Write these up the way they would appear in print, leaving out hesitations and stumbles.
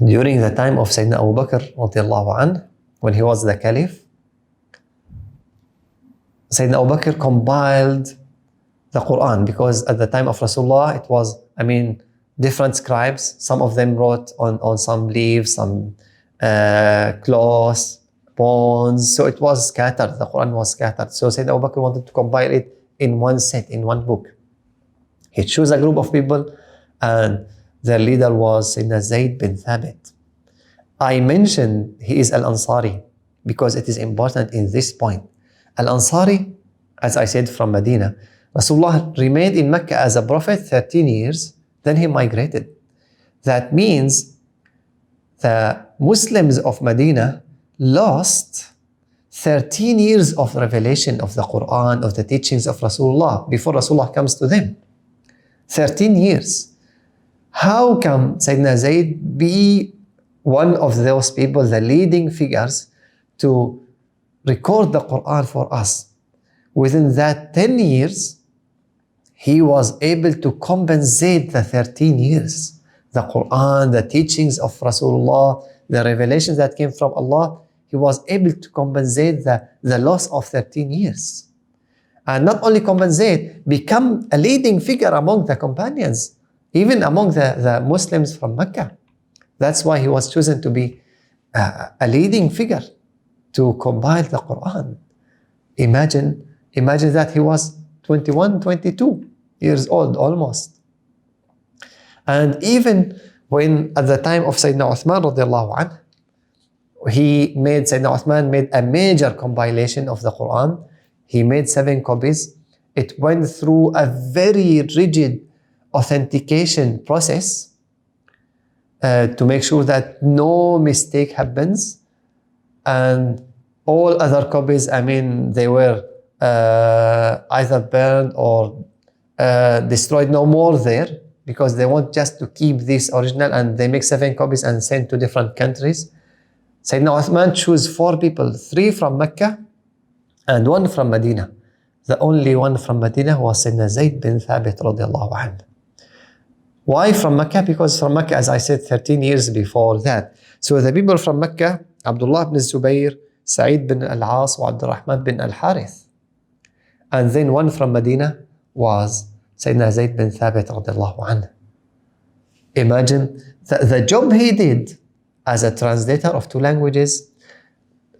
during the time of Sayyidina Abu Bakr radiallahu anhu, when he was the caliph, Sayyidina Abu Bakr compiled the Qur'an, because at the time of Rasulullah, it was, different scribes. Some of them wrote on some leaves, some cloths, bones. So it was scattered. The Quran was scattered. So Sayyidina Abu Bakr wanted to compile it in one set, in one book. He chose a group of people, and their leader was Sayyidina Zayd bin Thabit. I mentioned he is Al-Ansari because it is important in this point. Al-Ansari, as I said, from Medina. Rasulullah remained in Mecca as a prophet 13 years. Then he migrated. That means the Muslims of Medina lost 13 years of revelation of the Quran, of the teachings of Rasulullah, before Rasulullah comes to them. 13 years. How come Sayyidina Zayd be one of those people, the leading figures, to record the Quran for us? Within that 10 years, he was able to compensate the 13 years. The Quran, the teachings of Rasulullah, the revelations that came from Allah, he was able to compensate the loss of 13 years. And not only compensate, become a leading figure among the companions, even among the Muslims from Mecca. That's why he was chosen to be a leading figure to compile the Quran. Imagine that he was 21, 22 years old almost. And even when at the time of Sayyidina Uthman radiallahu anhu, Sayyidina Uthman made a major compilation of the Quran. He made 7 copies. It went through a very rigid authentication process to make sure that no mistake happens. And all other copies, they were either burned or destroyed, no more there, because they want just to keep this original, and they make 7 copies and send to different countries. Sayyidina Uthman chose 4 people, 3 from Mecca and 1 from Medina. The only one from Medina was Sayyidina Zayd bin Thabit radiallahu anhu. Why from Mecca? Because from Mecca, as I said, 13 years before that. So the people from Mecca, Abdullah bin Zubayr, Sa'id bin Al-As, and Abdurrahman bin Al-Harith. And then 1 from Medina was Sayyidina Zayd bin Thabit radiallahu anhu. Imagine the job he did as a translator of 2 languages,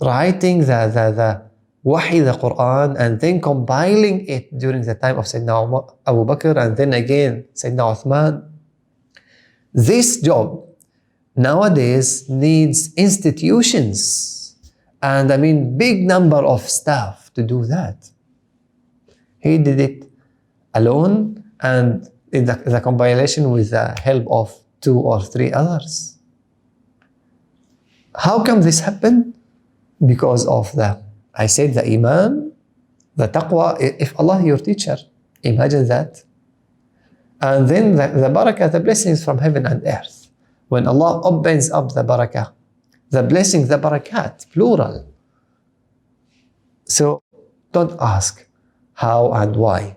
writing the Wahi, the Quran, and then compiling it during the time of Sayyidina Abu Bakr, and then again Sayyidina Uthman. This job nowadays needs institutions and big number of staff to do that. He did it alone, and in the compilation with the help of 2 or 3 others. How come this happened? Because of the iman, the taqwa. If Allah your teacher, imagine that. And then the barakah, the blessings from heaven and earth. When Allah opens up the barakah, the blessings, the barakat, plural. So don't ask how and why.